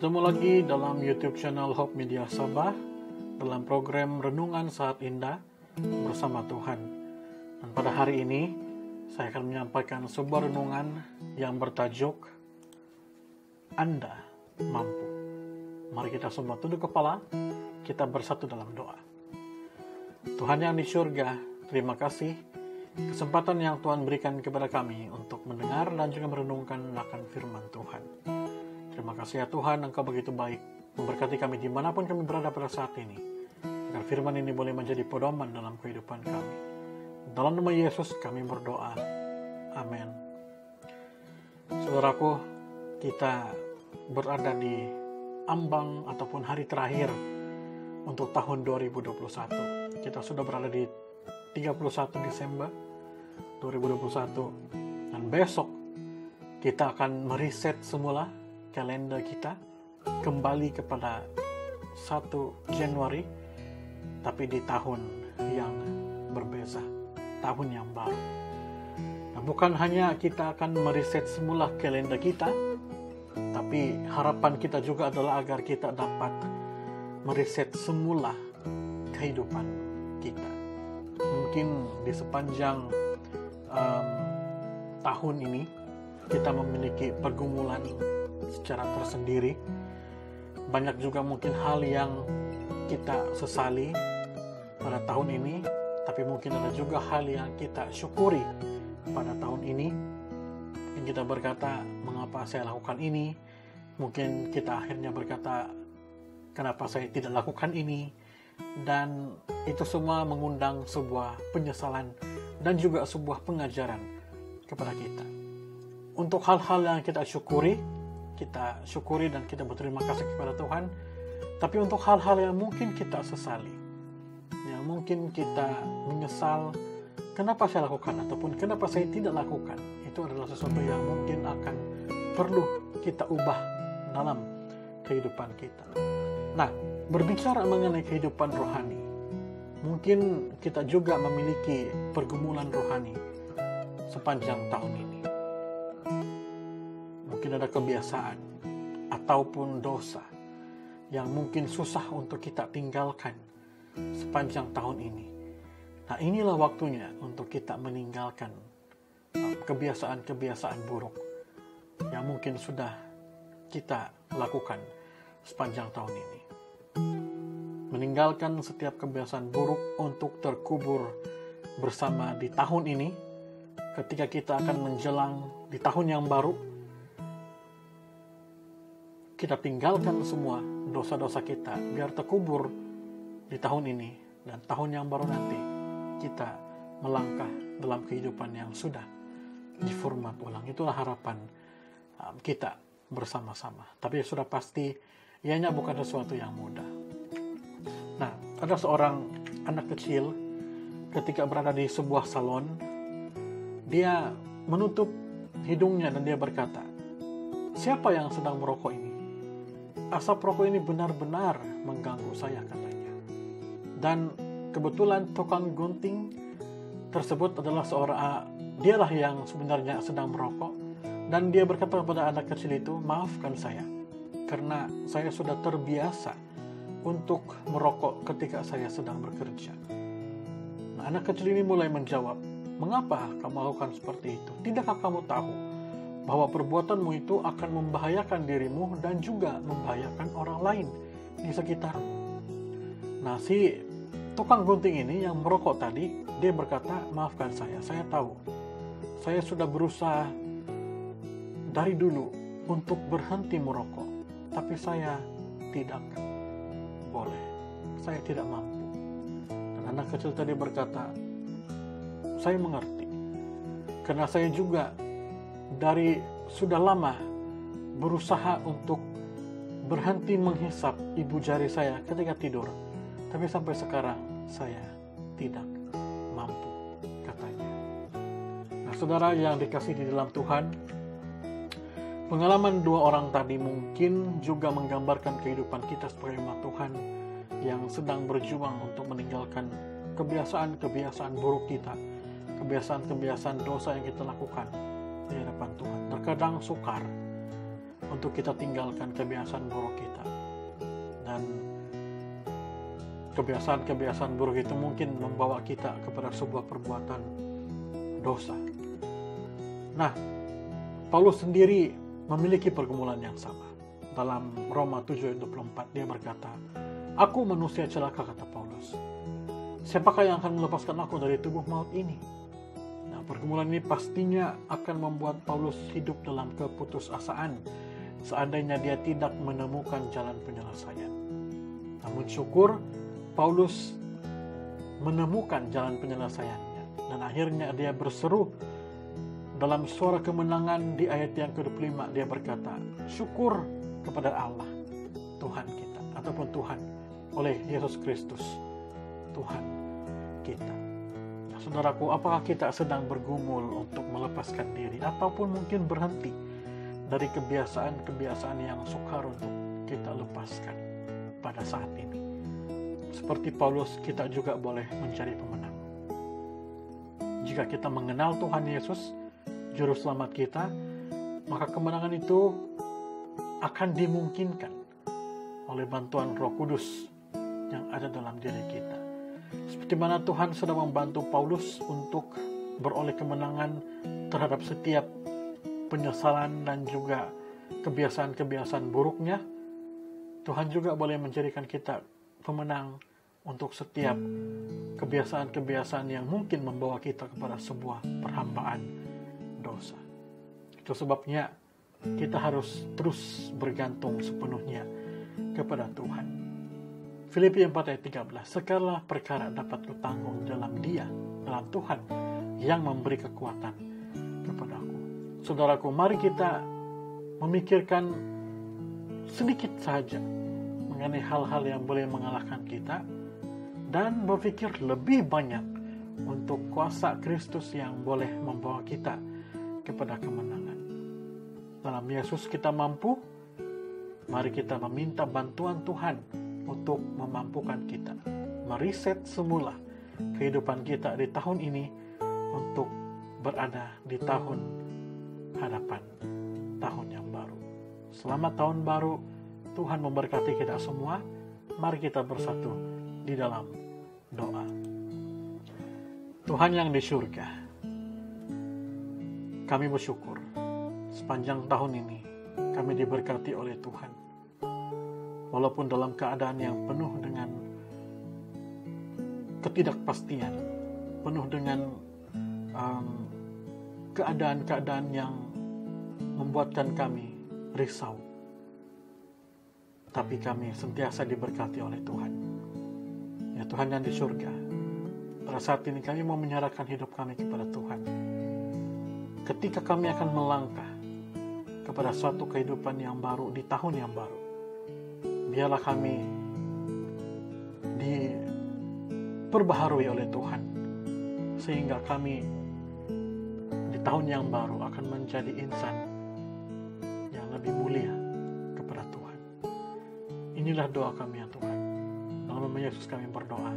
Bertemu lagi dalam YouTube channel Hope Media Sabah dalam program Renungan Saat Indah bersama Tuhan. Dan pada hari ini saya akan menyampaikan sebuah renungan yang bertajuk Anda Mampu. Mari kita semua tunduk kepala, kita bersatu dalam doa. Tuhan yang di surga, terima kasih kesempatan yang Tuhan berikan kepada kami untuk mendengar dan juga merenungkan akan firman Tuhan. Terima kasih ya Tuhan, Engkau begitu baik memberkati kami dimanapun kami berada pada saat ini, agar firman ini boleh menjadi pedoman dalam kehidupan kami. Dalam nama Yesus kami berdoa, amin. Saudaraku, kita berada di ambang ataupun hari terakhir untuk tahun 2021. Kita sudah berada di 31 Desember 2021, dan besok kita akan meriset semula kalender kita kembali kepada 1 Januari, tapi di tahun yang berbeza, tahun yang baru. Nah, bukan hanya kita akan meriset semula kalender kita, tapi harapan kita juga adalah agar kita dapat meriset semula kehidupan kita. Mungkin di sepanjang tahun ini kita memiliki pergumulan secara tersendiri. Banyak juga mungkin hal yang kita sesali pada tahun ini, tapi mungkin ada juga hal yang kita syukuri pada tahun ini. Mungkin kita berkata, mengapa saya lakukan ini? Mungkin kita akhirnya berkata, kenapa saya tidak lakukan ini? Dan itu semua mengundang sebuah penyesalan dan juga sebuah pengajaran kepada kita. Untuk hal-hal yang kita syukuri dan kita berterima kasih kepada Tuhan. Tapi untuk hal-hal yang mungkin kita sesali, yang mungkin kita menyesal, kenapa saya lakukan ataupun kenapa saya tidak lakukan, itu adalah sesuatu yang mungkin akan perlu kita ubah dalam kehidupan kita. Nah, berbicara mengenai kehidupan rohani, mungkin kita juga memiliki pergumulan rohani sepanjang tahun ini. Mungkin ada kebiasaan ataupun dosa yang mungkin susah untuk kita tinggalkan sepanjang tahun ini. Nah, inilah waktunya untuk kita meninggalkan kebiasaan-kebiasaan buruk yang mungkin sudah kita lakukan sepanjang tahun ini. Meninggalkan setiap kebiasaan buruk untuk terkubur bersama di tahun ini, ketika kita akan menjelang di tahun yang baru. Kita tinggalkan semua dosa-dosa kita biar terkubur di tahun ini, dan tahun yang baru nanti kita melangkah dalam kehidupan yang sudah diformat ulang. Itulah harapan kita bersama-sama. Tapi sudah pasti ianya bukan sesuatu yang mudah. Nah, ada seorang anak kecil ketika berada di sebuah salon, dia menutup hidungnya dan dia berkata, "Siapa yang sedang merokok ini? Asap rokok ini benar-benar mengganggu saya," katanya. Dan kebetulan tukang gunting tersebut adalah dialah yang sebenarnya sedang merokok, dan dia berkata kepada anak kecil itu, "Maafkan saya, karena saya sudah terbiasa untuk merokok ketika saya sedang bekerja." Nah, anak kecil ini mulai menjawab, "Mengapa kamu lakukan seperti itu? Tidakkah kamu tahu bahwa perbuatanmu itu akan membahayakan dirimu dan juga membahayakan orang lain di sekitarmu?" Nah, si tukang gunting ini yang merokok tadi, dia berkata, "Maafkan saya tahu. Saya sudah berusaha dari dulu untuk berhenti merokok, tapi saya tidak boleh. Saya tidak mampu." Dan anak kecil tadi berkata, "Saya mengerti, karena saya juga dari sudah lama berusaha untuk berhenti menghisap ibu jari saya ketika tidur, tapi sampai sekarang saya tidak mampu," katanya. Nah, saudara yang dikasihi di dalam Tuhan, pengalaman dua orang tadi mungkin juga menggambarkan kehidupan kita sebagai umat Tuhan yang sedang berjuang untuk meninggalkan kebiasaan-kebiasaan buruk kita, kebiasaan-kebiasaan dosa yang kita lakukan di hadapan Tuhan. Terkadang sukar, untuk kita tinggalkan kebiasaan buruk kita. Dan kebiasaan-kebiasaan buruk itu mungkin membawa kita kepada sebuah perbuatan dosa. Nah, Paulus sendiri memiliki pergumulan yang sama. Dalam Roma 7:24 dia berkata, "Aku manusia celaka," kata Paulus. "Siapakah yang akan melepaskan aku dari tubuh maut ini?" Nah, pergumulan ini pastinya akan membuat Paulus hidup dalam keputusasaan seandainya dia tidak menemukan jalan penyelesaian. Namun syukur, Paulus menemukan jalan penyelesaiannya. Dan akhirnya dia berseru dalam suara kemenangan di ayat yang ke-25. Dia berkata, "Syukur kepada Allah, Tuhan kita," ataupun Tuhan oleh Yesus Kristus, Tuhan kita. Nah, saudaraku, apakah kita sedang bergumul untuk melepaskan diri ataupun mungkin berhenti dari kebiasaan-kebiasaan yang sukar untuk kita lepaskan pada saat ini? Seperti Paulus, kita juga boleh mencari pemenang. Jika kita mengenal Tuhan Yesus, Juru Selamat kita, maka kemenangan itu akan dimungkinkan oleh bantuan Roh Kudus yang ada dalam diri kita. Seperti mana Tuhan sudah membantu Paulus untuk beroleh kemenangan terhadap setiap penyesalan dan juga kebiasaan-kebiasaan buruknya, Tuhan juga boleh menjadikan kita pemenang untuk setiap kebiasaan-kebiasaan yang mungkin membawa kita kepada sebuah perhambaan dosa. Itu sebabnya kita harus terus bergantung sepenuhnya kepada Tuhan. Filipi 4 ayat 13, "Segala perkara dapat kutanggung dalam Dia, dalam Tuhan yang memberi kekuatan kepadaku." Saudaraku, mari kita memikirkan sedikit saja mengenai hal-hal yang boleh mengalahkan kita dan berpikir lebih banyak untuk kuasa Kristus yang boleh membawa kita kepada kemenangan. Dalam Yesus kita mampu. Mari kita meminta bantuan Tuhan untuk memampukan kita meriset semula kehidupan kita di tahun ini untuk berada di tahun hadapan, tahun yang baru. Selamat tahun baru. Tuhan memberkati kita semua. Mari kita bersatu di dalam doa. Tuhan yang di surga, kami bersyukur sepanjang tahun ini kami diberkati oleh Tuhan. Walaupun dalam keadaan yang penuh dengan ketidakpastian, penuh dengan keadaan-keadaan yang membuatkan kami risau, tapi kami sentiasa diberkati oleh Tuhan. Ya Tuhan yang di surga, pada saat ini kami mau menyerahkan hidup kami kepada Tuhan. Ketika kami akan melangkah kepada suatu kehidupan yang baru di tahun yang baru, biarlah kami diperbaharui oleh Tuhan, sehingga kami di tahun yang baru akan menjadi insan yang lebih mulia kepada Tuhan. Inilah doa kami ya Tuhan. Dalam nama Yesus kami berdoa.